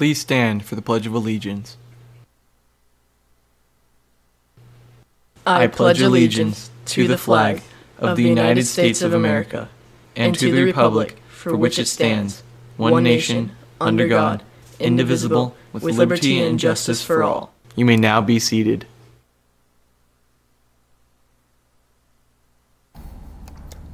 Please stand for the Pledge of Allegiance. I pledge allegiance to the flag of the United States of America and to the republic for which it stands, one nation, under God, indivisible, with liberty and justice for all. You may now be seated.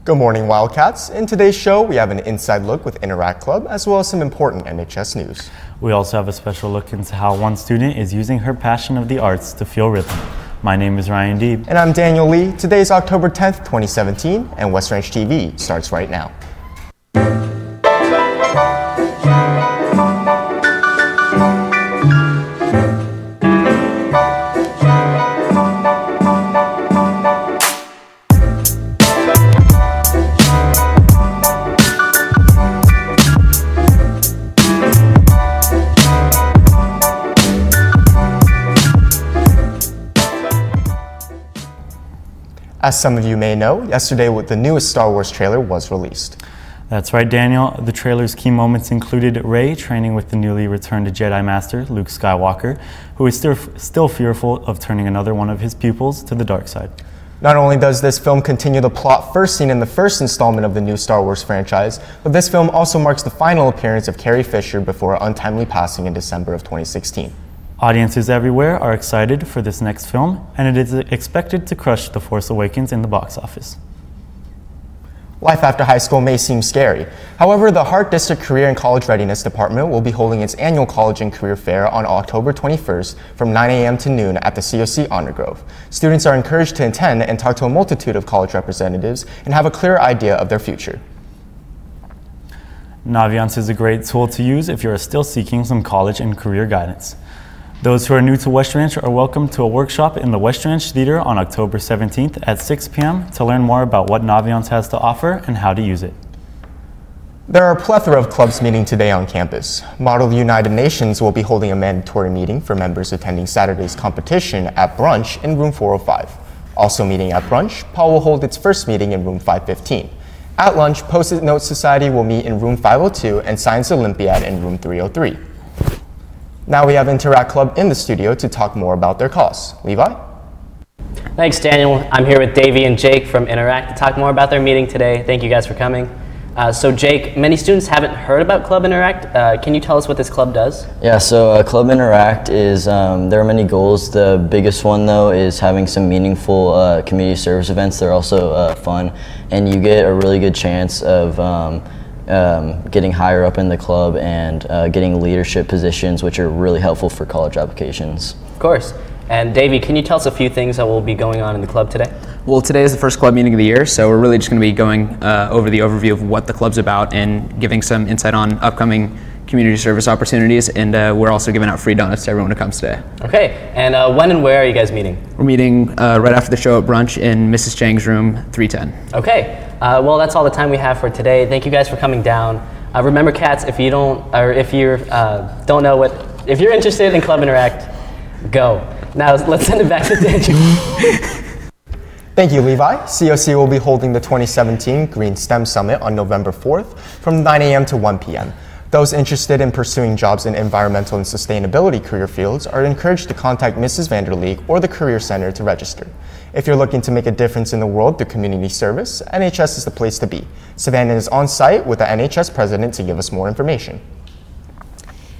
Good morning, Wildcats. In today's show, we have an inside look with Interact Club, as well as some important NHS news. We also have a special look into how one student is using her passion of the arts to feel rhythm. My name is Ryan Deeb. And I'm Daniel Lee. Today is October 10th, 2017, and West Ranch TV starts right now. As some of you may know, yesterday the newest Star Wars trailer was released. That's right, Daniel. The trailer's key moments included Rey training with the newly returned Jedi Master, Luke Skywalker, who is still fearful of turning another one of his pupils to the dark side. Not only does this film continue the plot first seen in the first installment of the new Star Wars franchise, but this film also marks the final appearance of Carrie Fisher before her untimely passing in December of 2016. Audiences everywhere are excited for this next film, and it is expected to crush The Force Awakens in the box office. Life after high school may seem scary. However, the Hart District Career and College Readiness Department will be holding its annual College and Career Fair on October 21st from 9 a.m. to noon at the COC Honor Grove. Students are encouraged to attend and talk to a multitude of college representatives and have a clear idea of their future. Naviance is a great tool to use if you are still seeking some college and career guidance. Those who are new to West Ranch are welcome to a workshop in the West Ranch Theater on October 17th at 6 p.m. to learn more about what Naviance has to offer and how to use it. There are a plethora of clubs meeting today on campus. Model United Nations will be holding a mandatory meeting for members attending Saturday's competition at brunch in room 405. Also meeting at brunch, Paul will hold its first meeting in room 515. At lunch, Post-it Note Society will meet in room 502 and Science Olympiad in room 303. Now we have Interact Club in the studio to talk more about their cause. Levi? Thanks, Daniel. I'm here with Davey and Jake from Interact to talk more about their meeting today. Thank you guys for coming. So Jake, many students haven't heard about Club Interact. Can you tell us what this club does? Yeah, so Club Interact is, there are many goals. The biggest one though is having some meaningful community service events. They're also fun, and you get a really good chance of getting higher up in the club and getting leadership positions, which are really helpful for college applications. Of course. And Davey, can you tell us a few things that will be going on in the club today? Well, today is the first club meeting of the year, so we're really just going to be going over the overview of what the club's about and giving some insight on upcoming community service opportunities, and we're also giving out free donuts to everyone who comes today. Okay, and when and where are you guys meeting? We're meeting right after the show at brunch in Mrs. Chang's room 310. Okay, well that's all the time we have for today. Thank you guys for coming down. Remember, cats, if you don't know if you're interested in Club Interact, go. Now let's send it back to Daniel. Thank you, Levi. COC will be holding the 2017 Green STEM Summit on November 4th from 9 a.m. to 1 p.m. Those interested in pursuing jobs in environmental and sustainability career fields are encouraged to contact Mrs. Vanderleek or the Career Center to register. If you're looking to make a difference in the world through community service, NHS is the place to be. Savannah is on site with the NHS president to give us more information.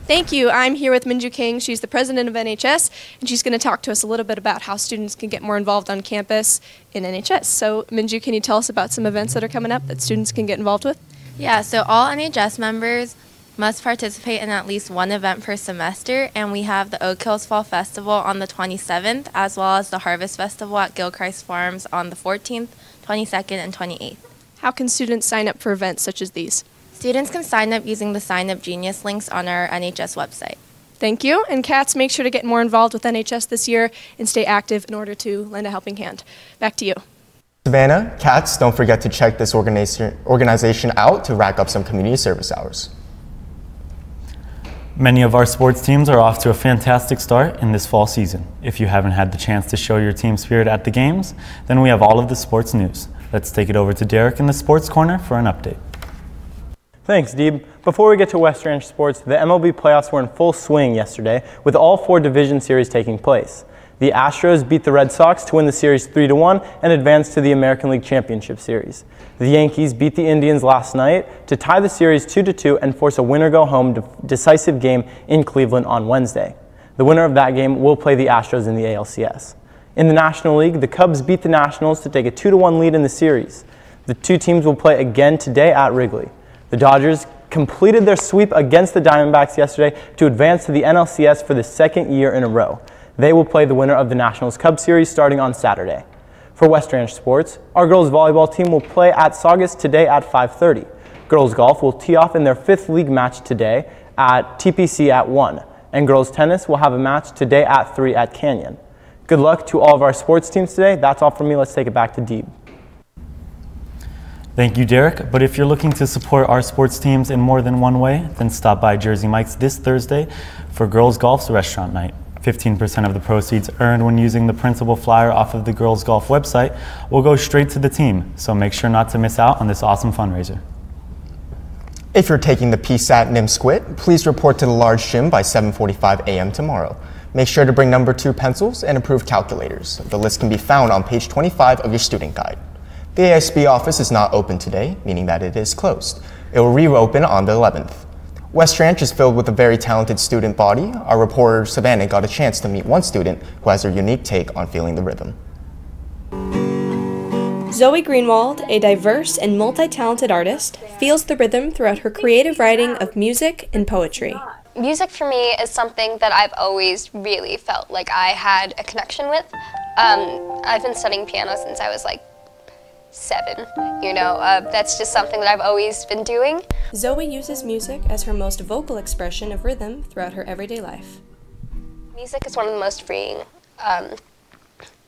Thank you. I'm here with Minju King. She's the president of NHS, and she's going to talk to us a little bit about how students can get more involved on campus in NHS. So, Minju, can you tell us about some events that are coming up that students can get involved with? Yeah, so all NHS members must participate in at least one event per semester, and we have the Oak Hills Fall Festival on the 27th, as well as the Harvest Festival at Gilchrist Farms on the 14th, 22nd, and 28th. How can students sign up for events such as these? Students can sign up using the Sign Up Genius links on our NHS website. Thank you. And cats, make sure to get more involved with NHS this year and stay active in order to lend a helping hand. Back to you. Savannah, cats, don't forget to check this organization out to rack up some community service hours. Many of our sports teams are off to a fantastic start in this fall season. If you haven't had the chance to show your team spirit at the games, then we have all of the sports news. Let's take it over to Derek in the Sports Corner for an update. Thanks, Deeb. Before we get to West Ranch sports, the MLB playoffs were in full swing yesterday, with all 4 division series taking place. The Astros beat the Red Sox to win the series 3-1 and advance to the American League Championship Series. The Yankees beat the Indians last night to tie the series 2-2 and force a winner-go-home decisive game in Cleveland on Wednesday. The winner of that game will play the Astros in the ALCS. In the National League, the Cubs beat the Nationals to take a 2-1 lead in the series. The 2 teams will play again today at Wrigley. The Dodgers completed their sweep against the Diamondbacks yesterday to advance to the NLCS for the 2nd year in a row. They will play the winner of the Nationals-Cubs series starting on Saturday. For West Ranch sports, our girls volleyball team will play at Saugus today at 5:30. Girls golf will tee off in their 5th league match today at TPC at 1. And girls tennis will have a match today at 3 at Canyon. Good luck to all of our sports teams today. That's all from me. Let's take it back to Deeb. Thank you, Derek. But if you're looking to support our sports teams in more than one way, then stop by Jersey Mike's this Thursday for Girls Golf's restaurant night. 15% of the proceeds earned when using the printable flyer off of the Girls Golf website will go straight to the team, so make sure not to miss out on this awesome fundraiser. If you're taking the PSAT NIM Squid, please report to the large gym by 7:45 a.m. tomorrow. Make sure to bring number 2 pencils and approved calculators. The list can be found on page 25 of your student guide. The ASB office is not open today, meaning that it is closed. It will reopen on the 11th. West Ranch is filled with a very talented student body. Our reporter Savannah got a chance to meet one student who has a unique take on feeling the rhythm. Zoe Greenwald, a diverse and multi-talented artist, feels the rhythm throughout her creative writing of music and poetry. Music for me is something that I've always really felt like I had a connection with. I've been studying piano since I was like 7, that's just something that I've always been doing. Zoe uses music as her most vocal expression of rhythm throughout her everyday life. Music is one of the most freeing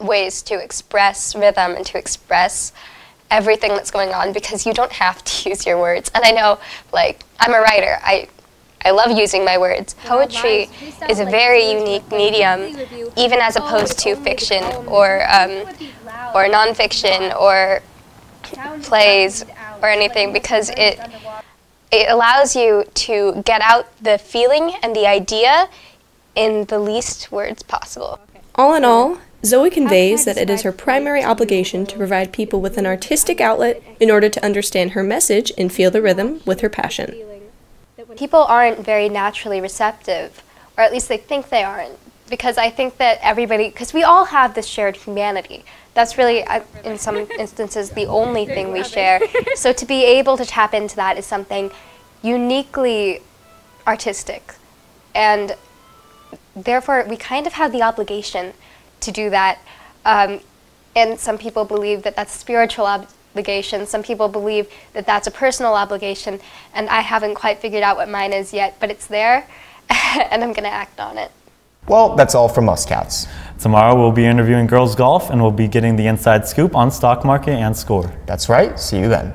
ways to express rhythm and to express everything that's going on, because you don't have to use your words. And I know, I'm a writer. I love using my words. Poetry is a very unique medium, even as opposed to fiction or nonfiction or plays or anything, because it allows you to get out the feeling and the idea in the least words possible. All in all, Zoe conveys that it is her primary obligation to provide people with an artistic outlet in order to understand her message and feel the rhythm with her passion. People aren't very naturally receptive, or at least they think they aren't, because I think that because we all have this shared humanity. That's really, in some instances, the only thing we share. So to be able to tap into that is something uniquely artistic. And therefore, we kind of have the obligation to do that. And some people believe that that's a spiritual obligation. Some people believe that that's a personal obligation. And I haven't quite figured out what mine is yet, but it's there, and I'm going to act on it. Well, that's all from us, Cats. Tomorrow we'll be interviewing girls golf and we'll be getting the inside scoop on stock market and score. That's right. See you then.